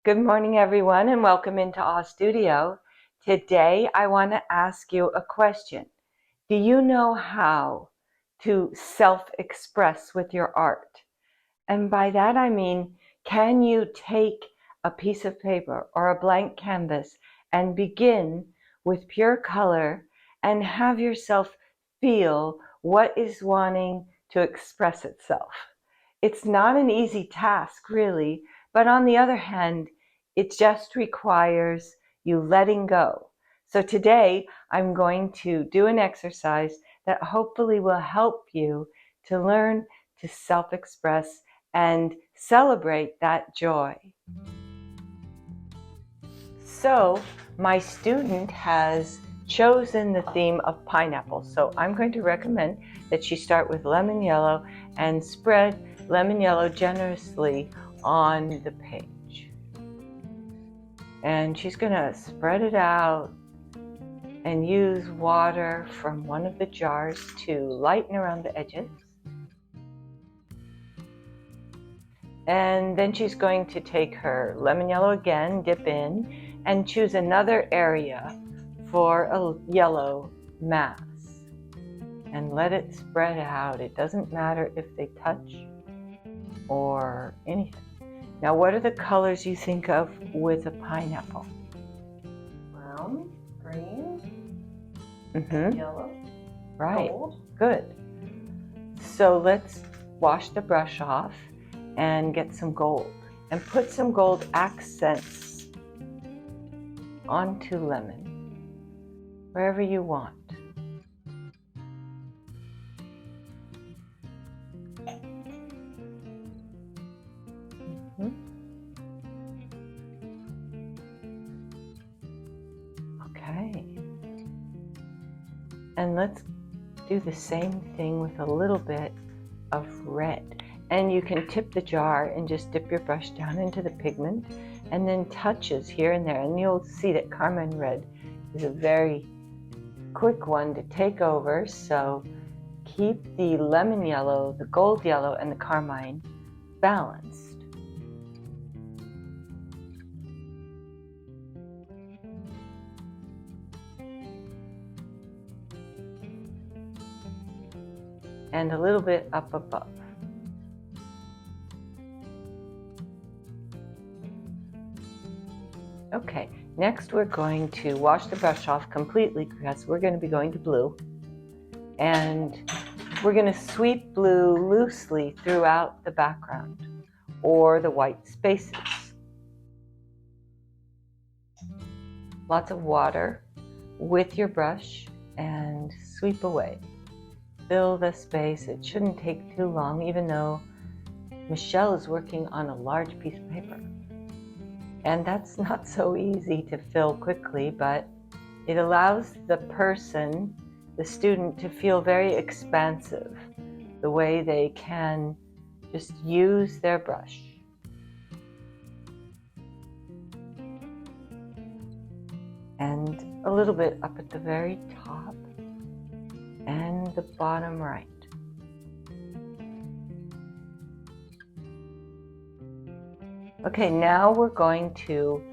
Good morning, everyone, and welcome into our studio. Today, I want to ask you a question. Do you know how to self-express with your art? And by that, I mean, can you take a piece of paper or a blank canvas and begin with pure color and have yourself feel what is wanting to express itself? It's not an easy task, really, but on the other hand, it just requires you letting go. So today, I'm going to do an exercise that hopefully will help you to learn to self-express and celebrate that joy. So my student has chosen the theme of pineapple. So I'm going to recommend that she start with lemon yellow and spread lemon yellow generously on the page. And she's going to spread it out and use water from one of the jars to lighten around the edges. And then she's going to take her lemon yellow again, dip in, and choose another area for a yellow mass. And let it spread out. It doesn't matter if they touch or anything. Now, what are the colors you think of with a pineapple? Brown, green, Mm-hmm. yellow, Right. gold. Good. So let's wash the brush off and get some gold and put some gold accents onto lemon wherever you want. Okay. And let's do the same thing with a little bit of red. And you can tip the jar and just dip your brush down into the pigment and then touches here and there. And you'll see that carmine red is a very quick one to take over. So keep the lemon yellow, the gold yellow, and the carmine balanced. And a little bit up above. Okay, next we're going to wash the brush off completely because we're going to be going to blue. And we're going to sweep blue loosely throughout the background or the white spaces. Lots of water with your brush and sweep away. Fill the space. It shouldn't take too long, even though Michelle is working on a large piece of paper. And that's not so easy to fill quickly, but it allows the person, the student, to feel very expansive, the way they can just use their brush. And a little bit up at the very top and the bottom right. Okay, now we're going to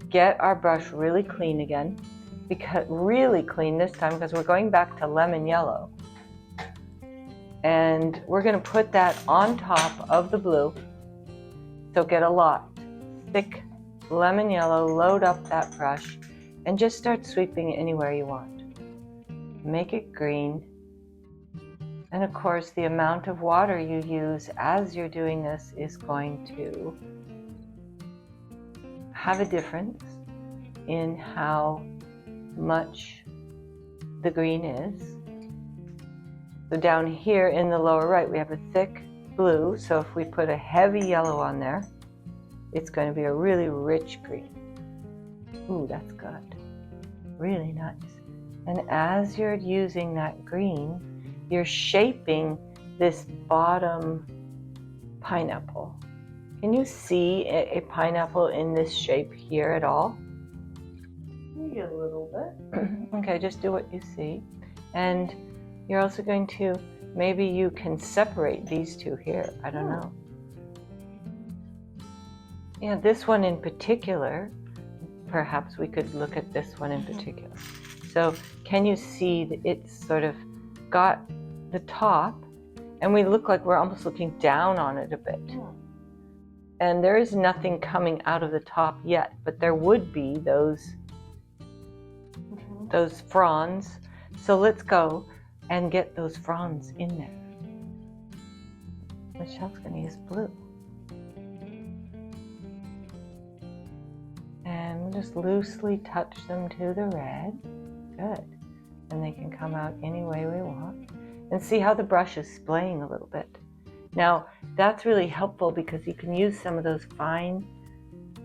get our brush really clean again, because really clean this time because we're going back to lemon yellow. And we're going to put that on top of the blue. So get a lot. Thick lemon yellow, load up that brush, and just start sweeping anywhere you want. Make it green. And of course, the amount of water you use as you're doing this is going to have a difference in how much the green is. So down here in the lower right, we have a thick blue. So if we put a heavy yellow on there, it's going to be a really rich green. Ooh, that's good. Really nice. And as you're using that green, you're shaping this bottom pineapple. Can you see a pineapple in this shape here at all? Maybe a little bit. Okay, just do what you see. And you're also going to, maybe you can separate these two here. I don't know. Yeah, this one in particular, perhaps we could look at this one in particular. So can you see that it's sort of got the top, and we look like we're almost looking down on it a bit. And there is nothing coming out of the top yet, but there would be those fronds. So let's go and get those fronds in there. Michelle's going to use blue. And we'll just loosely touch them to the red. Good. And they can come out any way we want. And see how the brush is splaying a little bit. Now, that's really helpful because you can use some of those fine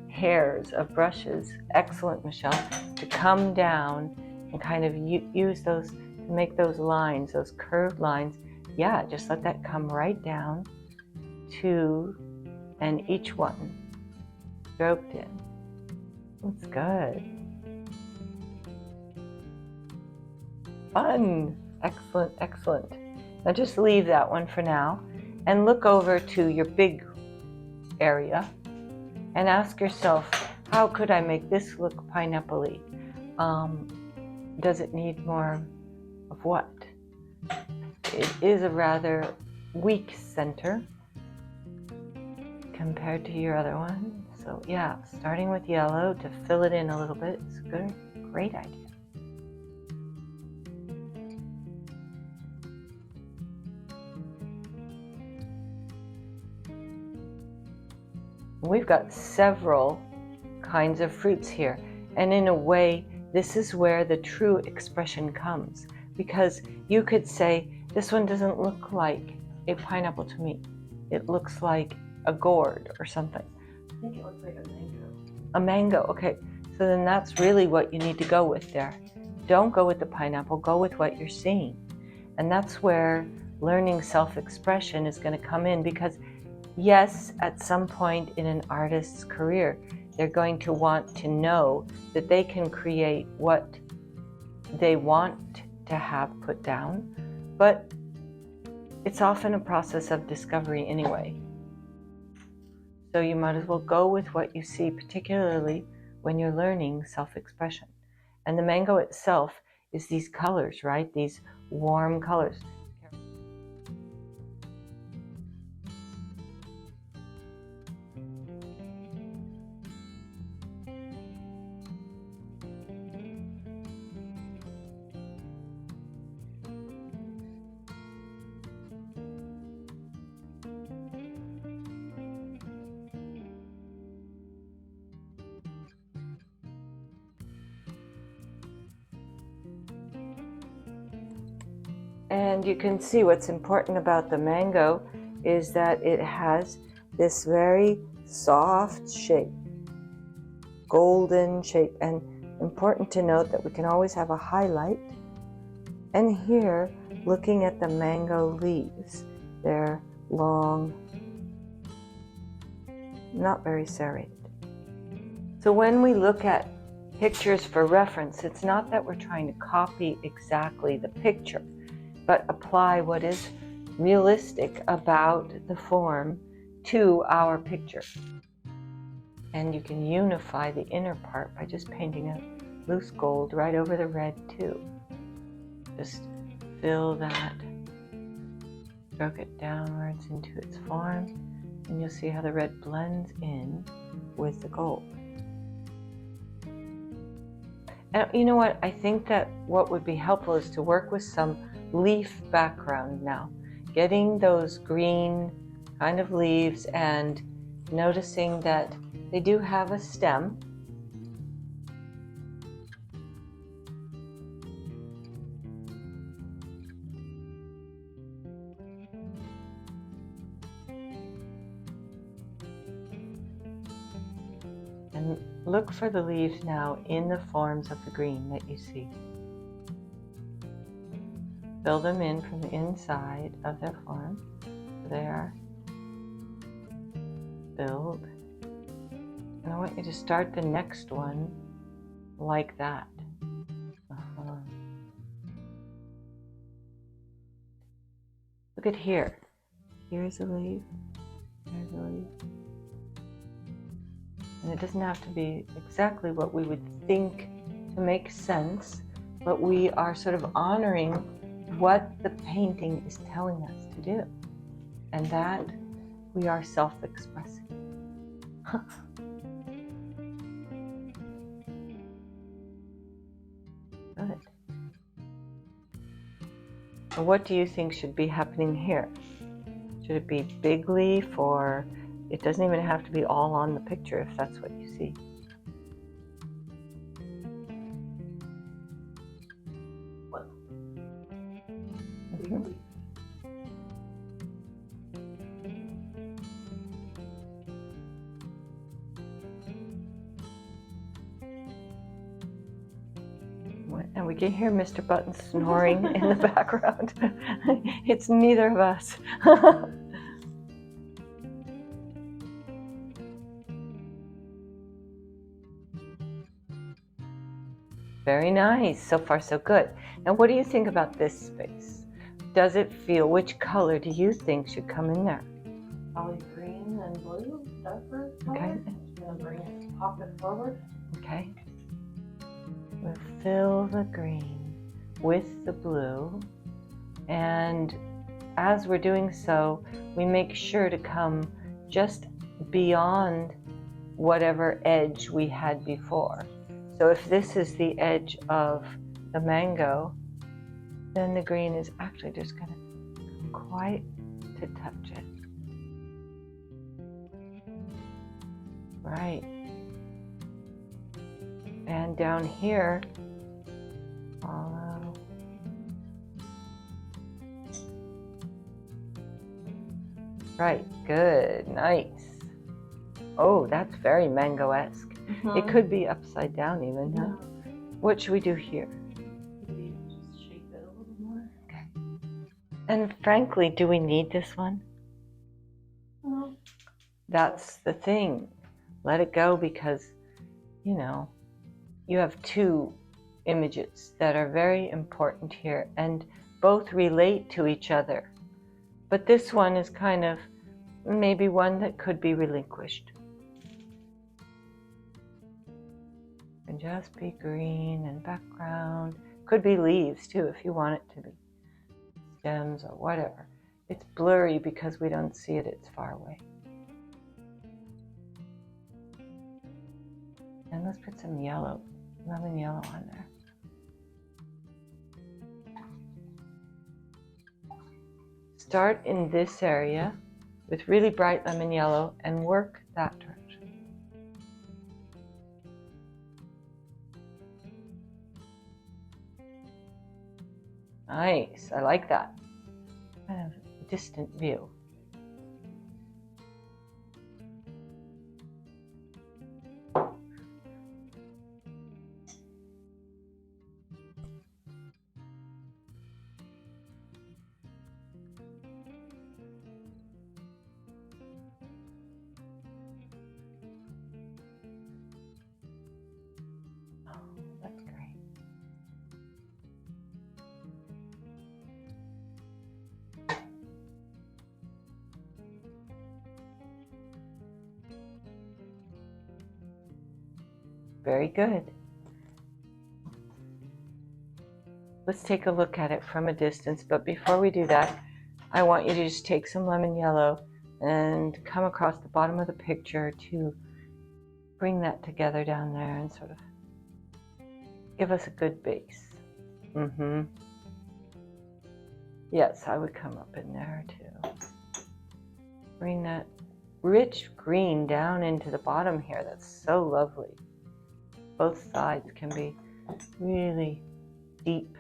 hairs of brushes, excellent Michelle, to come down and kind of use those to make those lines, those curved lines. Yeah, just let that come right down to, and each one stroked in. That's good. Fun. Excellent, excellent. Now just leave that one for now and look over to your big area and ask yourself, how could I make this look pineapple-y? Does it need more of what? It is a rather weak center compared to your other one. So yeah, starting with yellow to fill it in a little bit is a good, great idea. We've got several kinds of fruits here, and in a way this is where the true expression comes, because you could say this one doesn't look like a pineapple to me, it looks like a gourd or something. I think it looks like a mango. A mango, okay, so then that's really what you need to go with there. Don't go with the pineapple, go with what you're seeing. And that's where learning self-expression is going to come in, because yes, at some point in an artist's career, they're going to want to know that they can create what they want to have put down, but it's often a process of discovery anyway. So you might as well go with what you see, particularly when you're learning self-expression. And the mango itself is these colors, right? These warm colors. And you can see what's important about the mango is that it has this very soft shape, golden shape, and important to note that we can always have a highlight. And here, looking at the mango leaves, they're long, not very serrated. So when we look at pictures for reference, it's not that we're trying to copy exactly the picture, but apply what is realistic about the form to our picture. And you can unify the inner part by just painting a loose gold right over the red too. Just fill that, stroke it downwards into its form, and you'll see how the red blends in with the gold. And you know what? I think that what would be helpful is to work with some leaf background now. Getting those green kind of leaves and noticing that they do have a stem. And look for the leaves now in the forms of the green that you see. Fill them in from the inside of their form. They are filled. And I want you to start the next one like that. Look at here. Here's a leaf. There's a leaf. And it doesn't have to be exactly what we would think to make sense, but we are sort of honoring what the painting is telling us to do. And that we are self-expressing. Good. And what do you think should be happening here? Should it be big leaf, or it doesn't even have to be all on the picture if that's what you see? What? Mhm. And we can hear Mr. Button snoring in the background. It's neither of us. Very nice. So far, so good. Now, what do you think about this space? Does it feel, which color do you think should come in there? Probably green and blue, darker color. Okay. Just gonna bring it, pop it forward. Okay. We'll fill the green with the blue. And as we're doing so, we make sure to come just beyond whatever edge we had before. So if this is the edge of the mango, then the green is actually just going to come quite to touch it. Right. And down here, follow. Right, good, nice. Oh, that's very mango-esque. It could be upside down even, huh? What should we do here? Maybe just shape it a little more. Okay. And frankly, do we need this one? No. That's the thing. Let it go, because, you know, you have two images that are very important here and both relate to each other. But this one is kind of maybe one that could be relinquished. And just be green and background. Could be leaves too if you want it to be. Stems or whatever. It's blurry because we don't see it, it's far away. And let's put some yellow, lemon yellow on there. Start in this area with really bright lemon yellow and work that direction. Nice, I like that. Kind of distant view. That's great. Very good. Let's take a look at it from a distance, but before we do that, I want you to just take some lemon yellow and come across the bottom of the picture to bring that together down there and sort of give us a good base. Yes, I would come up in there too. Bring that rich green down into the bottom here. That's so lovely. Both sides can be really deep.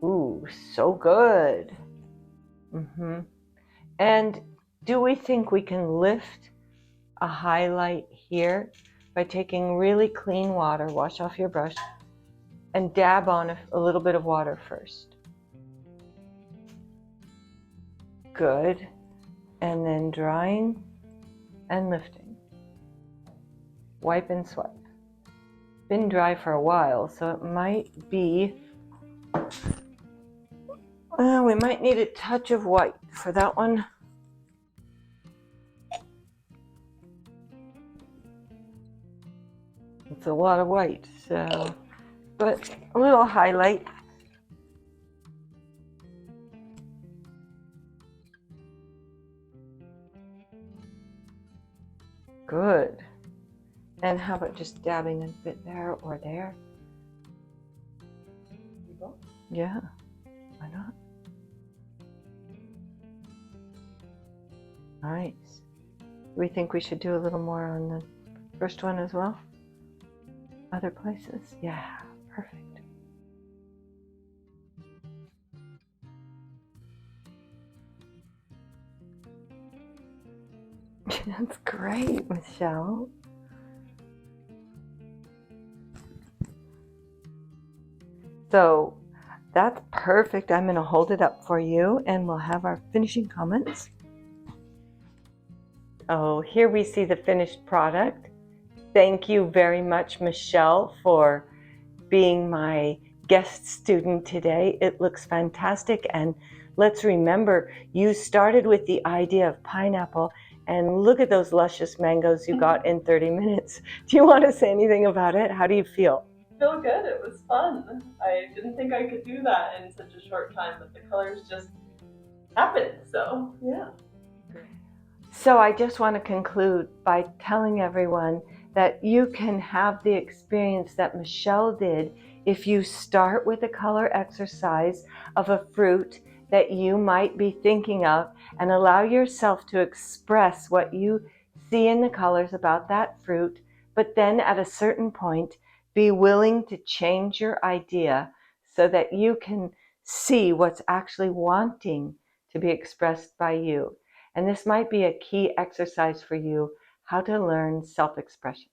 Ooh, so good. And do we think we can lift a highlight here by taking really clean water, wash off your brush, and dab on a little bit of water first? Good. And then drying and lifting. Wipe and swipe. Been dry for a while, so it might be, we might need a touch of white for that one. It's a lot of white, so, but a little highlight. Good. And how about just dabbing a bit there or there? Yeah, why not? Nice. We think we should do a little more on the first one as well? Other places? Yeah, perfect. That's great, Michelle. So that's perfect. I'm going to hold it up for you and we'll have our finishing comments. Oh, here we see the finished product. Thank you very much, Michelle, for being my guest student today. It looks fantastic. And let's remember, you started with the idea of pineapple, and look at those luscious mangoes you got in 30 minutes. Do you want to say anything about it? How do you feel? I feel good. It was fun. I didn't think I could do that in such a short time, but the colors just happened. So, yeah. So I just want to conclude by telling everyone that you can have the experience that Michelle did if you start with a color exercise of a fruit that you might be thinking of and allow yourself to express what you see in the colors about that fruit, but then at a certain point be willing to change your idea so that you can see what's actually wanting to be expressed by you. And this might be a key exercise for you, how to learn self-expression.